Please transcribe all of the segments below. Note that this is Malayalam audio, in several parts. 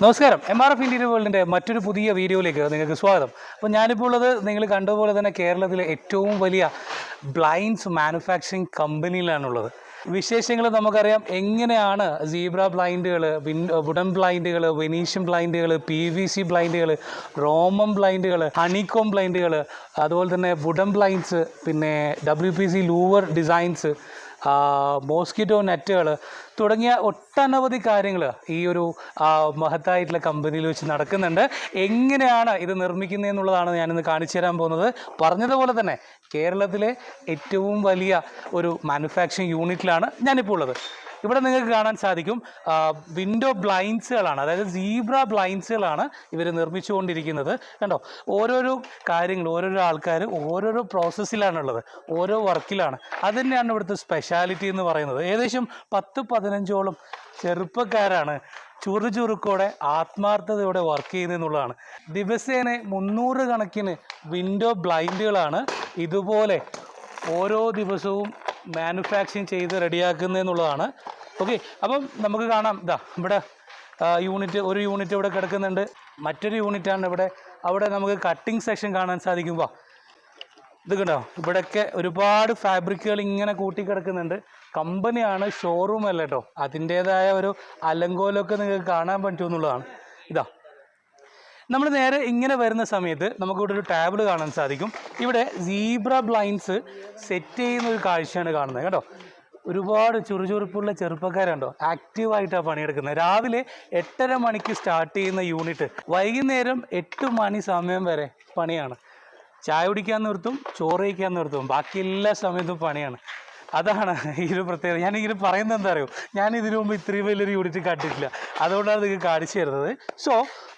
നമസ്കാരം. MRF ഇന്റീരിയർ വേൾഡിൻ്റെ മറ്റൊരു പുതിയ വീഡിയോയിലേക്ക് നിങ്ങൾക്ക് സ്വാഗതം. അപ്പോൾ ഞാനിപ്പോൾ ഉള്ളത് നിങ്ങൾ കണ്ടതുപോലെ തന്നെ കേരളത്തിലെ ഏറ്റവും വലിയ ബ്ലൈൻഡ്സ് മാനുഫാക്ചറിങ് കമ്പനിയിലാണുള്ളത്. വിശേഷങ്ങൾ നമുക്കറിയാം. എങ്ങനെയാണ് സീബ്ര ബ്ലൈൻഡുകൾ, വുഡൻ ബ്ലൈൻഡുകൾ, വെനീഷ്യൻ ബ്ലൈൻഡുകൾ, PVC ബ്ലൈൻഡുകൾ, റോമൻ ബ്ലൈൻഡുകൾ, ഹണികോം ബ്ലൈൻഡുകൾ, അതുപോലെ തന്നെ വുഡൻ ബ്ലൈൻഡ്സ്, പിന്നെ WPC ലൂവർ ഡിസൈൻസ്, മോസ്കിറ്റോ നെറ്റുകൾ തുടങ്ങിയ ഒട്ടനവധി കാര്യങ്ങൾ ഈ ഒരു മഹത്തായിട്ടുള്ള കമ്പനിയിൽ വെച്ച് നടക്കുന്നുണ്ട്. എങ്ങനെയാണ് ഇത് നിർമ്മിക്കുന്നതെന്നുള്ളതാണ് ഞാനിന്ന് കാണിച്ചു തരാൻ പോകുന്നത്. പറഞ്ഞതുപോലെ തന്നെ കേരളത്തിലെ ഏറ്റവും വലിയ ഒരു മാനുഫാക്ചറിങ് യൂണിറ്റിലാണ് ഞാനിപ്പോൾ ഉള്ളത്. ഇവിടെ നിങ്ങൾക്ക് കാണാൻ സാധിക്കും വിൻഡോ ബ്ലൈൻഡ്സുകളാണ്, അതായത് സീബ്ര ബ്ലൈൻഡ്സുകളാണ് ഇവർ നിർമ്മിച്ചുകൊണ്ടിരിക്കുന്നത്. കണ്ടോ, ഓരോരോ കാര്യങ്ങൾ ഓരോരോ ആൾക്കാർ ഓരോരോ പ്രോസസ്സിലാണുള്ളത്, ഓരോ വർക്കിലാണ്. അത് തന്നെയാണ് ഇവിടുത്തെ സ്പെഷ്യാലിറ്റി എന്ന് പറയുന്നത്. ഏകദേശം 10-15ഓളം ചെറുപ്പക്കാരാണ് ചുറുചുറുക്കോടെ ആത്മാർത്ഥതയോടെ വർക്ക് ചെയ്യുന്നതെന്നുള്ളതാണ്. ദിവസേന 300 കണക്കിന് വിൻഡോ ബ്ലൈൻഡുകളാണ് ഇതുപോലെ ഓരോ ദിവസവും മാനുഫാക്ചറിങ് ചെയ്ത് റെഡിയാക്കുന്നതെന്നുള്ളതാണ്. ഓക്കെ, അപ്പം നമുക്ക് കാണാം. ഇവിടെ ഒരു യൂണിറ്റ് ഇവിടെ കിടക്കുന്നുണ്ട്. മറ്റൊരു യൂണിറ്റാണ് ഇവിടെ. അവിടെ നമുക്ക് കട്ടിങ് സെക്ഷൻ കാണാൻ സാധിക്കുമ്പോൾ ഇത് കണ്ടോ, ഇവിടെയൊക്കെ ഒരുപാട് ഫാബ്രിക്കുകൾ ഇങ്ങനെ കൂട്ടിക്കിടക്കുന്നുണ്ട്. കമ്പനിയാണ്, ഷോറൂം അല്ല കേട്ടോ. അതിൻ്റേതായ ഒരു അലങ്കോലമൊക്കെ നിങ്ങൾക്ക് കാണാൻ പറ്റുമെന്നുള്ളതാണ്. നമ്മൾ നേരെ ഇങ്ങനെ വരുന്ന സമയത്ത് നമുക്കിവിടെ ഒരു ടേബിൾ കാണാൻ സാധിക്കും. ഇവിടെ സീബ്ര ബ്ലൈൻഡ്സ് സെറ്റ് ചെയ്യുന്ന ഒരു കാഴ്ചയാണ് കാണുന്നത് കേട്ടോ. ഒരുപാട് ചുറുചുറുപ്പുള്ള ചെറുപ്പക്കാരുണ്ടോ, ആക്റ്റീവായിട്ടാണ് പണിയെടുക്കുന്നത്. രാവിലെ 8:30 മണിക്ക് സ്റ്റാർട്ട് ചെയ്യുന്ന യൂണിറ്റ് വൈകുന്നേരം 8 മണി സമയം വരെ പണിയാണ്. ചായ കുടിക്കാൻ നിർത്തും, ചോറ് കഴിക്കാൻ നിർത്തും, ബാക്കി എല്ലാ സമയത്തും പണിയാണ്. അതാണ് ഈ ഒരു പ്രത്യേകത. ഞാനിങ്ങനെ പറയുന്നത് എന്താ അറിയോ, ഞാൻ ഇതിനു മുമ്പ് ഇത്രയും വലിയൊരു യൂണിറ്റ് കണ്ടിട്ടില്ല. അതുകൊണ്ടാണ് നിങ്ങൾക്ക് കാണിച്ചു തരുന്നത്. സോ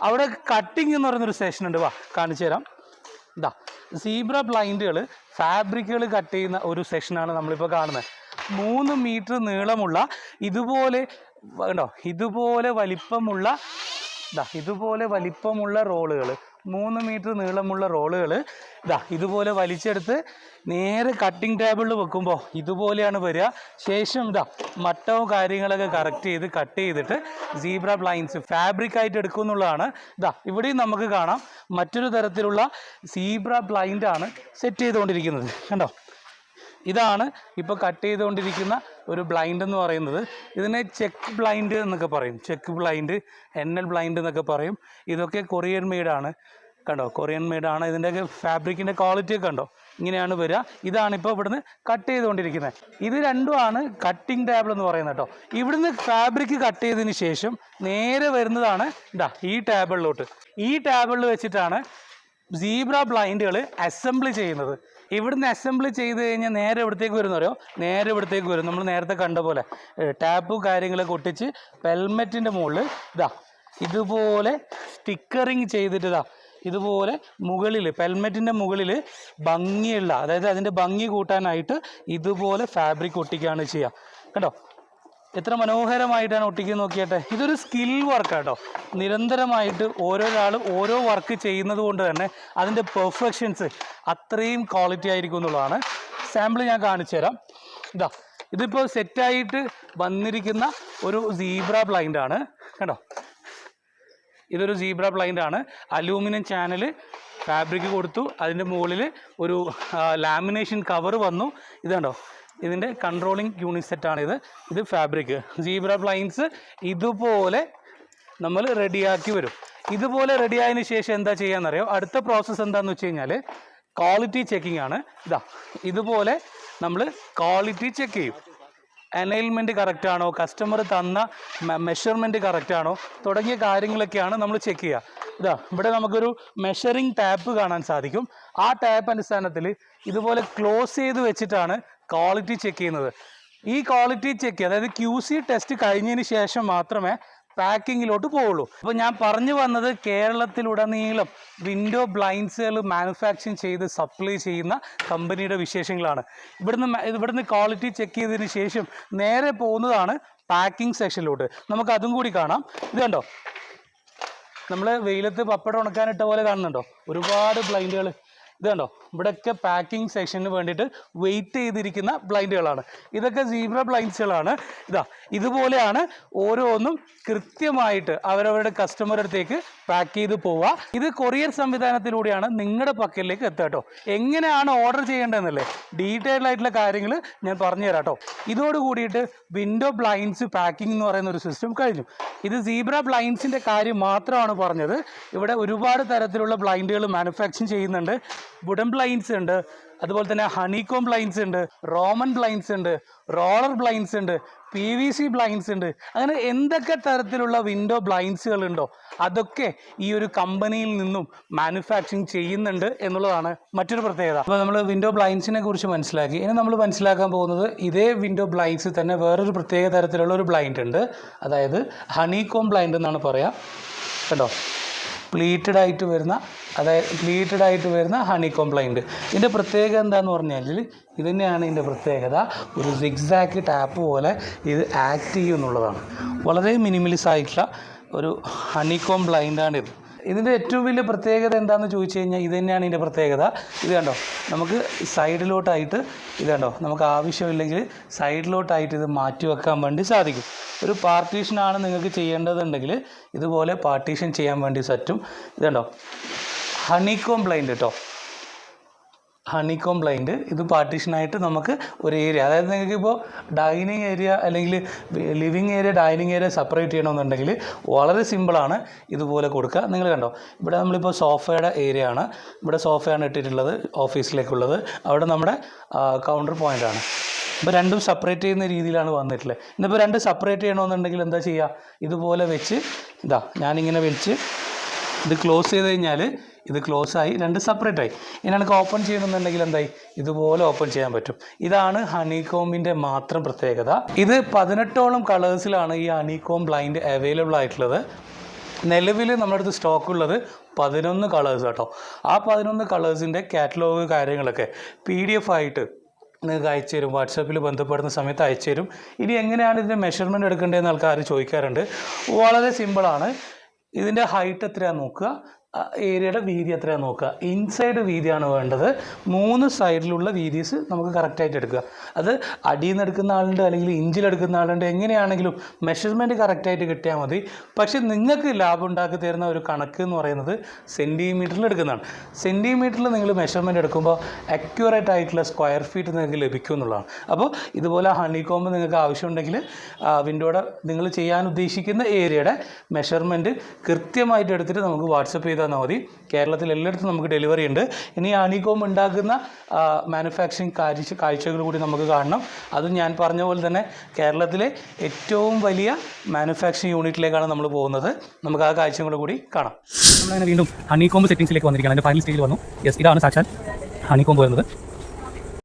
അവിടെ കട്ടിങ് എന്ന് പറയുന്നൊരു സെഷൻ ഉണ്ട്. കാണിച്ചു തരാം. സീബ്ര ബ്ലൈൻഡുകൾ, ഫാബ്രിക്കുകൾ കട്ട് ചെയ്യുന്ന ഒരു സെഷനാണ് നമ്മളിപ്പോൾ കാണുന്നത്. 3 മീറ്റർ നീളമുള്ള ഇതുപോലെ കണ്ടോ, ഇതുപോലെ വലിപ്പമുള്ള റോളുകൾ, 3 മീറ്റർ നീളമുള്ള റോളുകൾ ഇതുപോലെ വലിച്ചെടുത്ത് നേരെ കട്ടിങ് ടേബിളിൽ വെക്കുമ്പോൾ ഇതുപോലെയാണ് വരിക. ശേഷം മട്ടവും കാര്യങ്ങളൊക്കെ കട്ട് ചെയ്തിട്ട് സീബ്ര ബ്ലൈൻഡ്സ് ഫാബ്രിക്കായിട്ട് എടുക്കും എന്നുള്ളതാണ്. ഇവിടെയും നമുക്ക് കാണാം മറ്റൊരു തരത്തിലുള്ള സീബ്ര ബ്ലൈൻഡാണ് സെറ്റ് ചെയ്തുകൊണ്ടിരിക്കുന്നത്. കണ്ടോ, ഇതാണ് ഇപ്പോൾ കട്ട് ചെയ്തുകൊണ്ടിരിക്കുന്ന ഒരു ബ്ലൈൻഡ് എന്ന് പറയുന്നത്. ഇതിനെ ചെക്ക് ബ്ലൈൻഡ് എന്നൊക്കെ പറയും. ചെക്ക് ബ്ലൈൻഡ്, NL ബ്ലൈൻഡ് എന്നൊക്കെ പറയും. ഇതൊക്കെ കൊറിയൻ മെയ്ഡാണ്. കണ്ടോ, കൊറിയൻ മെയ്ഡാണ്. ഇതിൻ്റെയൊക്കെ ഫാബ്രിക്കിൻ്റെ ക്വാളിറ്റി ഒക്കെ കണ്ടോ, ഇങ്ങനെയാണ് വരിക. ഇതാണിപ്പോൾ ഇവിടുന്ന് കട്ട് ചെയ്തുകൊണ്ടിരിക്കുന്നത്. ഇത് രണ്ടുമാണ് കട്ടിങ് ടേബിൾ എന്ന് പറയുന്നത് കേട്ടോ. ഇവിടുന്ന് ഫാബ്രിക് കട്ട് ചെയ്തതിന് ശേഷം നേരെ വരുന്നതാണ് ഈ ടേബിളിലോട്ട്. ഈ ടേബിളിൽ വെച്ചിട്ടാണ് സീബ്ര ബ്ലൈൻഡുകൾ അസംബ്ലി ചെയ്യുന്നത്. ഇവിടുന്ന് അസംബ്ലി ചെയ്ത് കഴിഞ്ഞാൽ നേരെ ഇവിടത്തേക്ക് വരുന്ന പറയോ, നേരെ ഇവിടത്തേക്ക് വരും. നമ്മൾ നേരത്തെ കണ്ട പോലെ ടാപ്പ് കാര്യങ്ങളൊക്കെ ഒട്ടിച്ച് ഹെൽമെറ്റിൻ്റെ മുകളിൽ ഇതുപോലെ സ്റ്റിക്കറിങ് ചെയ്തിട്ട് ഇതുപോലെ മുകളിൽ ഹെൽമെറ്റിൻ്റെ മുകളിൽ ഭംഗിയുള്ള, അതായത് അതിൻ്റെ ഭംഗി കൂട്ടാനായിട്ട് ഇതുപോലെ ഫാബ്രിക് ഒട്ടിക്കുകയാണ് ചെയ്യുക. കണ്ടോ, എത്ര മനോഹരമായിട്ടാണ് ഒട്ടിക്കുന്നത് നോക്കിയാട്ടെ. ഇതൊരു സ്കിൽ വർക്കാട്ടോ. നിരന്തരമായിട്ട് ഓരോരാളും ഓരോ വർക്ക് ചെയ്യുന്നത് കൊണ്ട് തന്നെ അതിൻ്റെ പെർഫെക്ഷൻസ് അത്രയും ക്വാളിറ്റി ആയിരിക്കും എന്നുള്ളതാണ്. സാമ്പിൾ ഞാൻ കാണിച്ചു തരാം. ഇതിപ്പോൾ സെറ്റായിട്ട് വന്നിരിക്കുന്ന ഒരു സീബ്ര ബ്ലൈൻഡാണ്. കണ്ടോ, ഇതൊരു സീബ്ര ബ്ലൈൻഡാണ്. അലൂമിനിയം ചാനൽ ഫാബ്രിക് കൊടുത്തു, അതിൻ്റെ മുകളിൽ ഒരു ലാമിനേഷൻ കവർ വന്നു. ഇത് കണ്ടോ, ഇതിൻ്റെ കൺട്രോളിങ് യൂണിറ്റ് സെറ്റാണിത്. ഇത് ഫാബ്രിക് സീബ്ര ബ്ലൈൻഡ്സ് ഇതുപോലെ നമ്മൾ റെഡിയാക്കി വരും. ഇതുപോലെ റെഡിയായതിന് ശേഷം എന്താ ചെയ്യാന്നറിയോ, അടുത്ത പ്രോസസ്സ് എന്താണെന്ന് വെച്ച് കഴിഞ്ഞാൽ ക്വാളിറ്റി ചെക്കിംഗ് ആണ്. ഇതുപോലെ നമ്മൾ ക്വാളിറ്റി ചെക്ക് ചെയ്യും. അലൈൻമെൻറ്റ് കറക്റ്റാണോ, കസ്റ്റമർ തന്ന മെഷർമെൻറ്റ് കറക്റ്റാണോ തുടങ്ങിയ കാര്യങ്ങളൊക്കെയാണ് നമ്മൾ ചെക്ക് ചെയ്യുക. ഇവിടെ നമുക്കൊരു മെഷറിംഗ് ടാപ്പ് കാണാൻ സാധിക്കും. ആ ടാപ്പ് അടിസ്ഥാനത്തിൽ ഇതുപോലെ ക്ലോസ് ചെയ്ത് വെച്ചിട്ടാണ് ക്വാളിറ്റി ചെക്ക് ചെയ്യുന്നത്. ഈ ക്വാളിറ്റി ചെക്ക്, അതായത് QC ടെസ്റ്റ് കഴിഞ്ഞതിന് ശേഷം മാത്രമേ പാക്കിങ്ങിലോട്ട് പോവുള്ളൂ. അപ്പോൾ ഞാൻ പറഞ്ഞു വന്നത് കേരളത്തിലുടനീളം വിൻഡോ ബ്ലൈൻഡ്സുകൾ മാനുഫാക്ചറിങ് ചെയ്ത് സപ്ലൈ ചെയ്യുന്ന കമ്പനിയുടെ വിശേഷങ്ങളാണ്. ഇവിടുന്ന് ക്വാളിറ്റി ചെക്ക് ചെയ്തതിന് ശേഷം നേരെ പോകുന്നതാണ് പാക്കിംഗ് സെക്ഷനിലോട്ട്. നമുക്ക് അതും കൂടി കാണാം. ഇത് കണ്ടോ, നമ്മൾ വെയിലത്ത് പപ്പടം ഉണക്കാനിട്ട പോലെ കാണുന്നുണ്ടോ ഒരുപാട് ബ്ലൈൻഡുകൾ. ഇത് കണ്ടോ, ഇവിടെയൊക്കെ പാക്കിംഗ് സെക്ഷന് വേണ്ടിയിട്ട് വെയിറ്റ് ചെയ്തിരിക്കുന്ന ബ്ലൈൻഡുകളാണ്. ഇതൊക്കെ സീബ്ര ബ്ലൈൻഡ്സുകളാണ്. ഇതുപോലെയാണ് ഓരോന്നും കൃത്യമായിട്ട് അവരവരുടെ കസ്റ്റമറുടെ അടുത്തേക്ക് പാക്ക് ചെയ്ത് പോവുക. ഇത് കൊറിയർ സംവിധാനത്തിലൂടെയാണ് നിങ്ങളുടെ പക്കലിലേക്ക് എത്തുക കേട്ടോ. എങ്ങനെയാണ് ഓർഡർ ചെയ്യേണ്ടതെന്നല്ലേ ഡീറ്റെയിൽഡ് ആയിട്ടുള്ള കാര്യങ്ങൾ ഞാൻ പറഞ്ഞു തരാം കേട്ടോ. ഇതോട് കൂടിയിട്ട് വിൻഡോ ബ്ലൈൻഡ്സ് പാക്കിംഗ് എന്ന് പറയുന്ന ഒരു സിസ്റ്റം കഴിഞ്ഞു. ഇത് സീബ്ര ബ്ലൈൻഡ്സിൻ്റെ കാര്യം മാത്രമാണ് പറഞ്ഞത്. ഇവിടെ ഒരുപാട് തരത്തിലുള്ള ബ്ലൈൻഡുകൾ മാനുഫാക്ചറിങ് ചെയ്യുന്നുണ്ട്. വുഡൻ ബ്ലൈൻഡ്സ് ഉണ്ട്, അതുപോലെ തന്നെ ഹണികോം ബ്ലൈൻഡ്സ് ഉണ്ട്, റോമൻ ബ്ലൈൻഡ്സ് ഉണ്ട്, റോളർ ബ്ലൈൻഡ്സ് ഉണ്ട്, PVC ബ്ലൈൻഡ്സ് ഉണ്ട്. അങ്ങനെ എന്തൊക്കെ തരത്തിലുള്ള വിൻഡോ ബ്ലൈൻഡ്സുകൾ ഉണ്ടോ അതൊക്കെ ഈ ഒരു കമ്പനിയിൽ നിന്നും മാനുഫാക്ചറിങ് ചെയ്യുന്നുണ്ട് എന്നുള്ളതാണ് മറ്റൊരു പ്രത്യേകത. അപ്പോൾ നമ്മൾ വിൻഡോ ബ്ലൈൻഡ്സിനെ കുറിച്ച് മനസ്സിലാക്കി. ഇനി നമ്മൾ മനസ്സിലാക്കാൻ പോകുന്നത് ഇതേ വിൻഡോ ബ്ലൈൻഡ്സ് തന്നെ വേറൊരു പ്രത്യേക തരത്തിലുള്ള ഒരു ബ്ലൈൻഡ് ഉണ്ട്. അതായത് ഹണികോം ബ്ലൈൻഡ് എന്നാണ് പറയുക. കണ്ടോ, പ്ലീറ്റഡ് ആയിട്ട് വരുന്ന ഹണികോം ബ്ലൈൻഡ്. ഇതിൻ്റെ പ്രത്യേകത എന്താണെന്ന് പറഞ്ഞാൽ ഇത് തന്നെയാണ് ഇതിൻ്റെ പ്രത്യേകത. ഒരു സിഗ്സാക്ക് ടാപ്പ് പോലെ ഇത് ആക്ട് ചെയ്യും എന്നുള്ളതാണ്. വളരെ മിനിമലിസ്റ്റ് ആയിട്ടുള്ള ഒരു ഹണികോം ബ്ലൈൻഡാണിത്. ഇതിൻ്റെ ഏറ്റവും വലിയ പ്രത്യേകത എന്താണെന്ന് ചോദിച്ചു കഴിഞ്ഞാൽ ഇത് തന്നെയാണ് ഇതിൻ്റെ പ്രത്യേകത. ഇത് കണ്ടോ, നമുക്ക് സൈഡിലോട്ടായിട്ട് ഇത് കണ്ടോ, നമുക്ക് ആവശ്യമില്ലെങ്കിൽ സൈഡിലോട്ടായിട്ട് ഇത് മാറ്റി വെക്കാൻ വേണ്ടി സാധിക്കും. ഒരു പാർട്ടീഷനാണ് നിങ്ങൾക്ക് ചെയ്യേണ്ടതുണ്ടെങ്കിൽ ഇതുപോലെ പാർട്ടീഷൻ ചെയ്യാൻ വേണ്ടി പറ്റും. ഇത് കണ്ടോ, ഹണികോം ബ്ലൈൻഡ് കേട്ടോ, ഹണികോം ബ്ലൈൻഡ്. ഇത് പാർട്ടീഷനായിട്ട് നമുക്ക് ഒരു ഏരിയ, അതായത് നിങ്ങൾക്ക് ഇപ്പോൾ ഡൈനിങ് ഏരിയ അല്ലെങ്കിൽ living area dining area separate ചെയ്യണമെന്നുണ്ടെങ്കിൽ വളരെ സിമ്പിളാണ്. ഇതുപോലെ കൊടുക്കുക. നിങ്ങൾ കണ്ടോ, ഇവിടെ നമ്മളിപ്പോൾ സോഫയുടെ ഏരിയ ആണ്. ഇവിടെ സോഫയാണ് ഇട്ടിട്ടുള്ളത് ഓഫീസിലേക്കുള്ളത്. അവിടെ നമ്മുടെ കൗണ്ടർ പോയിൻ്റാണ്. ഇപ്പോൾ രണ്ടും സെപ്പറേറ്റ് ചെയ്യുന്ന രീതിയിലാണ് വന്നിട്ടുള്ളത്. ഇന്നിപ്പോൾ രണ്ട് സെപ്പറേറ്റ് ചെയ്യണമെന്നുണ്ടെങ്കിൽ എന്താ ചെയ്യുക, ഇതുപോലെ വെച്ച് ഞാനിങ്ങനെ വെച്ച് ഇത് ക്ലോസ് ചെയ്ത് കഴിഞ്ഞാൽ ഇത് ക്ലോസ് ആയി, രണ്ട് സെപ്പറേറ്റ് ആയി. ഇനി എനിക്ക് ഓപ്പൺ ചെയ്യണമെന്നുണ്ടെങ്കിൽ എന്തായി, ഇതുപോലെ ഓപ്പൺ ചെയ്യാൻ പറ്റും. ഇതാണ് ഹണികോമിൻ്റെ മാത്രം പ്രത്യേകത. ഇത് 18ഓളം കളേഴ്സിലാണ് ഈ ഹണികോം ബ്ലൈൻഡ് അവൈലബിൾ ആയിട്ടുള്ളത്. നിലവിൽ നമ്മുടെ അടുത്ത് സ്റ്റോക്കുള്ളത് 11 കളേഴ്സ് കേട്ടോ. ആ 11 കളേഴ്സിൻ്റെ കാറ്റലോഗ് കാര്യങ്ങളൊക്കെ PDF ആയിട്ട് നിങ്ങൾക്ക് അയച്ചു തരും. വാട്സാപ്പിൽ ബന്ധപ്പെടുന്ന സമയത്ത് അയച്ചു തരും. ഇനി എങ്ങനെയാണ് ഇതിൻ്റെ മെഷർമെൻറ്റ് എടുക്കേണ്ടതെന്ന് ആൾക്കാർ ചോദിക്കാറുണ്ട്. വളരെ സിമ്പിളാണ്. ഇതിൻ്റെ ഹൈറ്റ് എത്രയാണെന്ന് നോക്കുക, ഏരിയയുടെ വീതി എത്രയാണെന്ന് നോക്കുക. ഇൻസൈഡ് വീതിയാണ് വേണ്ടത്. 3 സൈഡിലുള്ള വീതീസ് നമുക്ക് കറക്റ്റായിട്ട് എടുക്കുക. അത് അടിയിൽ നിന്ന് എടുക്കുന്ന ആളുണ്ട്, അല്ലെങ്കിൽ ഇഞ്ചിലെടുക്കുന്ന ആളുണ്ട്. എങ്ങനെയാണെങ്കിലും മെഷർമെൻറ്റ് കറക്റ്റായിട്ട് കിട്ടിയാൽ മതി. പക്ഷേ നിങ്ങൾക്ക് ലാഭം ഉണ്ടാക്കി തരുന്ന ഒരു കണക്ക് എന്ന് പറയുന്നത് സെൻറ്റിമീറ്ററിൽ എടുക്കുന്നതാണ്. സെൻറ്റിമീറ്ററിൽ നിങ്ങൾ മെഷർമെൻറ്റ് എടുക്കുമ്പോൾ അക്യൂറേറ്റ് ആയിട്ടുള്ള സ്ക്വയർ ഫീറ്റ് നിങ്ങൾക്ക് ലഭിക്കും എന്നുള്ളതാണ്. അപ്പോൾ ഇതുപോലെ ഹണികോംബ് നിങ്ങൾക്ക് ആവശ്യമുണ്ടെങ്കിൽ വിൻഡോയുടെ നിങ്ങൾ ചെയ്യാൻ ഉദ്ദേശിക്കുന്ന ഏരിയയുടെ മെഷർമെൻറ്റ് കൃത്യമായിട്ട് എടുത്തിട്ട് നമുക്ക് വാട്സപ്പ് ചെയ്ത് തന്നാൽ മതി. കേരളത്തിൽ എല്ലായിടത്തും നമുക്ക് ഡെലിവറി ഉണ്ട്. ഇനി ഹണികോംബ് ഉണ്ടാക്കുന്ന മാനുഫാക്ചറിങ് കാഴ്ചകൾ കൂടി നമുക്ക് കാണണം. അതും ഞാൻ പറഞ്ഞ പോലെ തന്നെ കേരളത്തിലെ ഏറ്റവും വലിയ മാനുഫാക്ചറിങ് യൂണിറ്റിലേക്കാണ് നമ്മൾ പോകുന്നത്. നമുക്ക് ആ കാഴ്ചകൾ കൂടി കാണാം. നമ്മളങ്ങനെ വീണ്ടും ഹണികോംബ് സെറ്റിംഗ്സിലേക്ക് വന്നിരിക്കുകയാണ്. അതിൻ്റെ ഫൈനൽ സ്റ്റേജിൽ വന്നു. യെസ്, ഇതാണ് സാക്ഷാൽ ഹണികോംബ് വരുന്നത്.